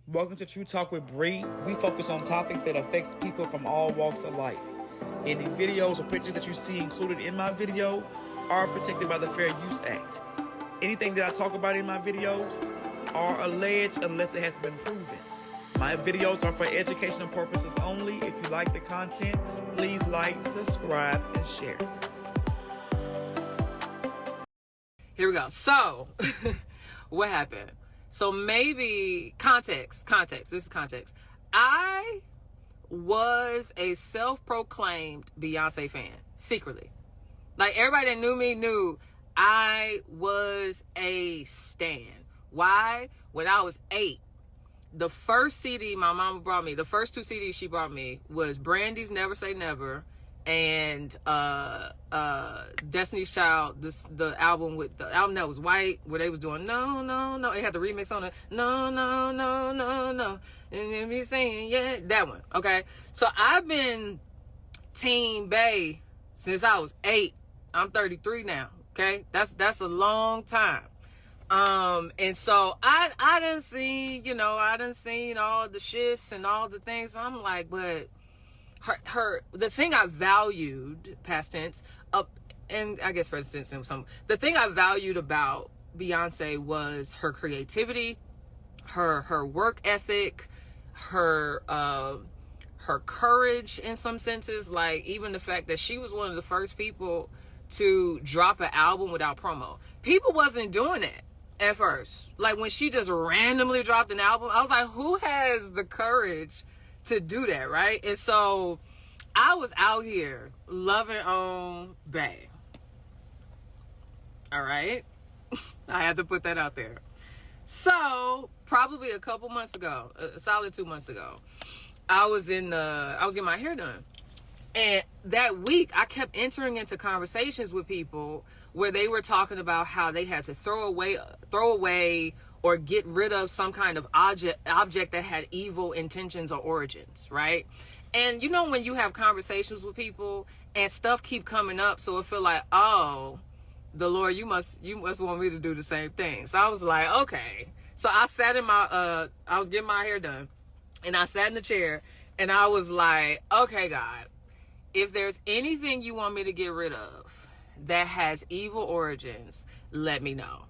Welcome to True Talk with Bree. We focus on topics that affects people from all walks of life. Any videos or pictures that you see included in my video are protected by the Fair Use Act. Anything that I talk about in my videos are alleged unless it has been proven. My videos are for educational purposes only. If you like the content, please like, subscribe, and share. Here we go. So, what happened? So maybe context. This is context. I was a self-proclaimed Beyonce fan, secretly. Like, everybody that knew me knew I was a stan. Why? When I was 8, the first CD my mama brought me, the first 2 CDs she brought me was Brandy's Never Say Never and Destiny's Child, the album that was white, where they was doing no, it had the remix on it, no, and then be saying yeah, that one. Okay, so I've been Team Bay since I was 8. I'm 33 now. Okay, that's a long time. And so I done seen, I done seen all the shifts and all the things, but I'm like, but the thing I valued, past tense, and I guess present tense, the thing I valued about Beyonce was her creativity, her work ethic, her courage in some senses. Like, even the fact that she was one of the first people to drop an album without promo. People wasn't doing that at first. Like, when she just randomly dropped an album, I was like, who has the courage to do that, right? And so I was out here loving on Bay. All right? I had to put that out there. So probably a couple months ago, a solid 2 months ago, I was getting my hair done. And that week I kept entering into conversations with people where they were talking about how they had to throw away or get rid of some kind of object that had evil intentions or origins, right? And when you have conversations with people and stuff keep coming up, so it feel like, oh, the Lord, you must want me to do the same thing. So I was like, okay. So I sat in I was getting my hair done, and I sat in the chair, and I was like, okay, God, if there's anything you want me to get rid of that has evil origins, let me know.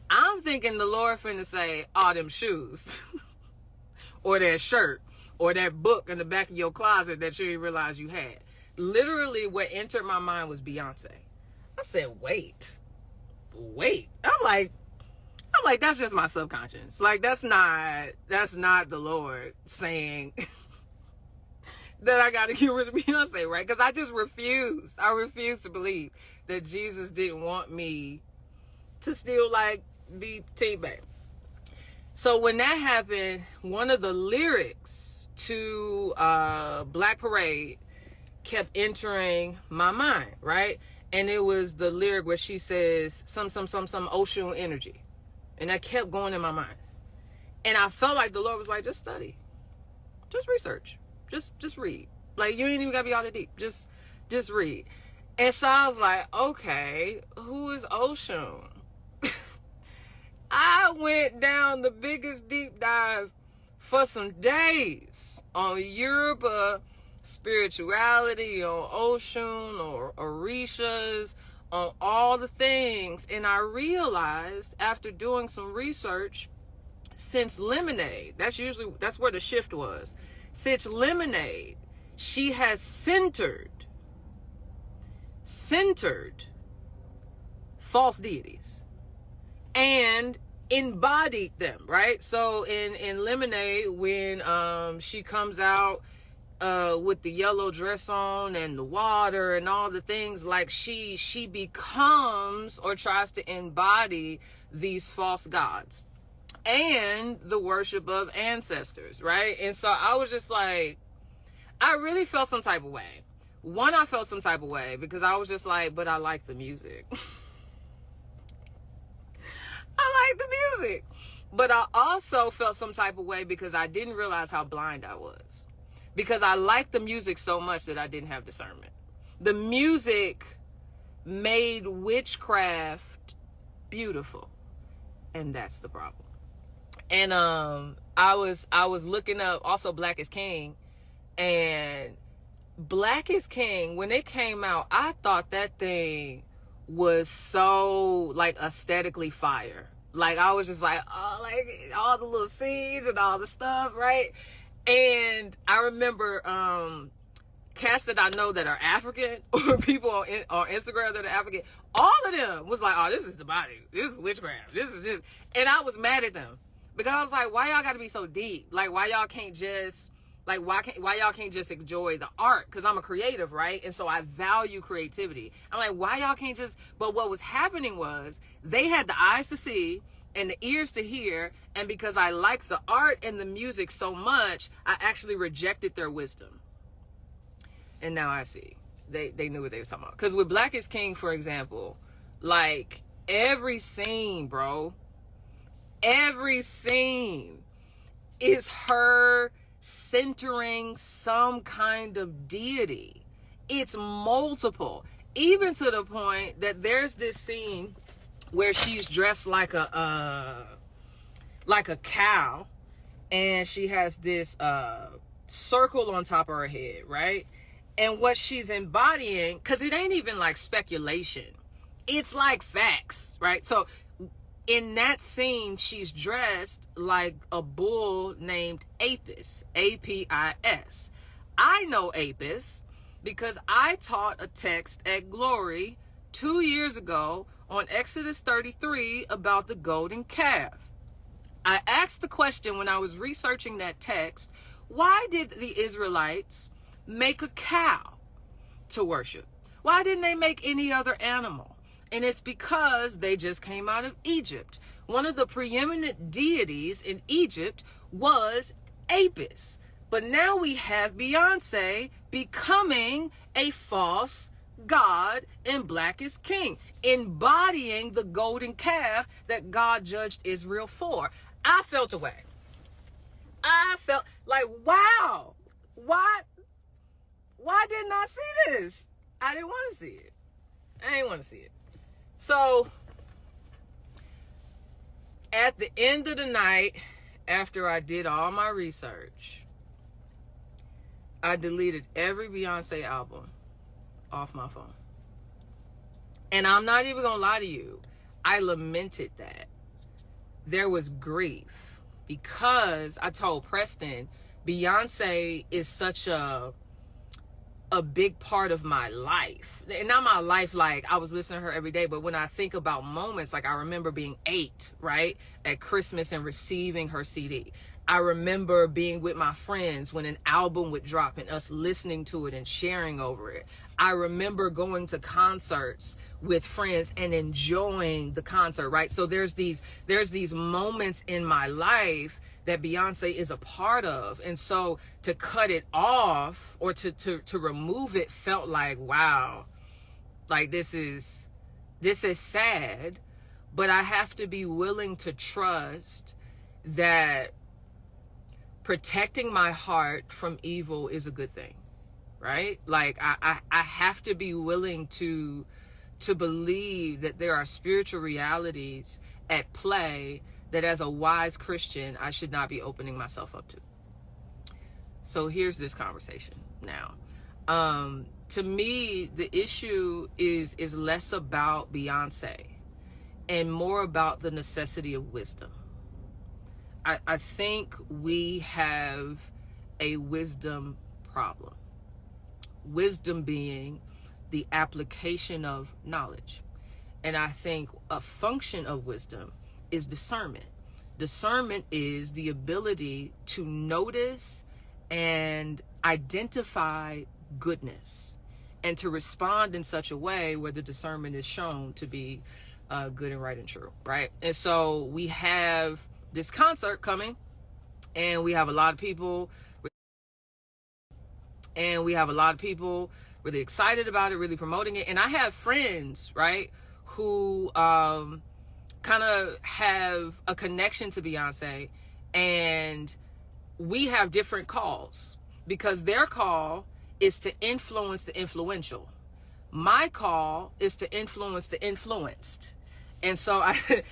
I'm thinking the Lord finna say, all them shoes or that shirt or that book in the back of your closet that you didn't realize you had. Literally what entered my mind was Beyonce. I said, wait. I'm like, that's just my subconscious. Like, that's not the Lord saying that I got to get rid of Beyonce, right? Because I just refused. I refused to believe that Jesus didn't want me to still, be Team Bay. So when that happened, one of the lyrics to Black Parade kept entering my mind, right? And it was the lyric where she says some ocean energy. And that kept going in my mind. And I felt like the Lord was like, just study. Just research. Just read. Like, you ain't even gotta be all that deep. Just read. And so I was like, okay, who is Ocean? I went down the biggest deep dive for some days on Yoruba spirituality, on Oshun or Orishas, on all the things. And I realized after doing some research, since Lemonade, that's where the shift was. Since Lemonade, she has centered false deities and embodied them, right? So in Lemonade, when she comes out with the yellow dress on and the water and all the things, like she becomes or tries to embody these false gods and the worship of ancestors, right? And so I was just like, I really felt some type of way. One, I felt some type of way because I was just like, but I like the music. I like the music. But I also felt some type of way because I didn't realize how blind I was. Because I liked the music so much that I didn't have discernment. The music made witchcraft beautiful. And that's the problem. And I was looking up also Black is King, and Black is King, when it came out, I thought that thing was so like aesthetically fire. Like I was just like, oh, like all the little scenes and all the stuff, right? And I remember cats that I know that are African, or people on Instagram that are African, all of them was like, oh, this is demonic, this is witchcraft, this is this. And I was mad at them because I was like, why y'all gotta be so deep? Like, why y'all can't just, like, why y'all can't just enjoy the art? Because I'm a creative, right? And so I value creativity. I'm like, why y'all can't just, but what was happening was they had the eyes to see and the ears to hear, and because I liked the art and the music so much, I actually rejected their wisdom. And now I see. They knew what they were talking about. Because with Black is King, for example, like, every scene, bro, every scene is her centering some kind of deity. It's multiple. Even to the point that there's this scene where she's dressed like a cow, and she has this circle on top of her head, right? And what she's embodying, because it ain't even like speculation, it's like facts, right? So in that scene, she's dressed like a bull named Apis, A-P-I-S. I know Apis because I taught a text at Glory 2 years ago on Exodus 33 about the golden calf. I asked the question when I was researching that text, why did the Israelites make a cow to worship? Why didn't they make any other animal? And it's because they just came out of Egypt. One of the preeminent deities in Egypt was Apis. But now we have Beyonce becoming a false god in Black is King, embodying the golden calf that God judged Israel for. I felt away. I felt like, wow, why didn't I see this? I didn't want to see it. I didn't want to see it. So at the end of the night, after I did all my research, I deleted every Beyonce album off my phone. And I'm not even gonna lie to you, I lamented that. There was grief because I told Preston, Beyonce is such a big part of my life. And not my life like I was listening to her every day, but when I think about moments, like I remember being 8, right, at Christmas and receiving her CD. I remember being with my friends when an album would drop and us listening to it and sharing over it. I remember going to concerts with friends and enjoying the concert, right? So there's these moments in my life that Beyonce is a part of. And so to cut it off or to remove it felt like, wow, like this is sad, but I have to be willing to trust that protecting my heart from evil is a good thing, right? Like I have to be willing to believe that there are spiritual realities at play that as a wise Christian, I should not be opening myself up to. So here's this conversation now. To me, the issue is less about Beyonce and more about the necessity of wisdom. I think we have a wisdom problem. Wisdom being the application of knowledge. And I think a function of wisdom is discernment. Discernment is the ability to notice and identify goodness and to respond in such a way where the discernment is shown to be good and right and true, right? And so we have this concert coming, and we have a lot of people really excited about it, really promoting it. And I have friends, right, who kind of have a connection to Beyonce, and we have different calls because their call is to influence the influential. My call is to influence the influenced. And so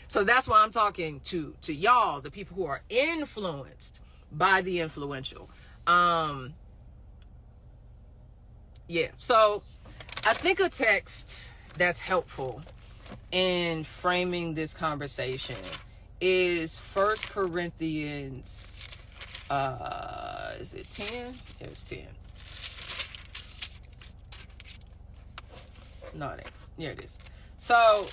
so that's why I'm talking to y'all, the people who are influenced by the influential. Yeah. So I think a text that's helpful in framing this conversation is 1 Corinthians, is it 10? It was 10. No, it ain't. Yeah, it is. So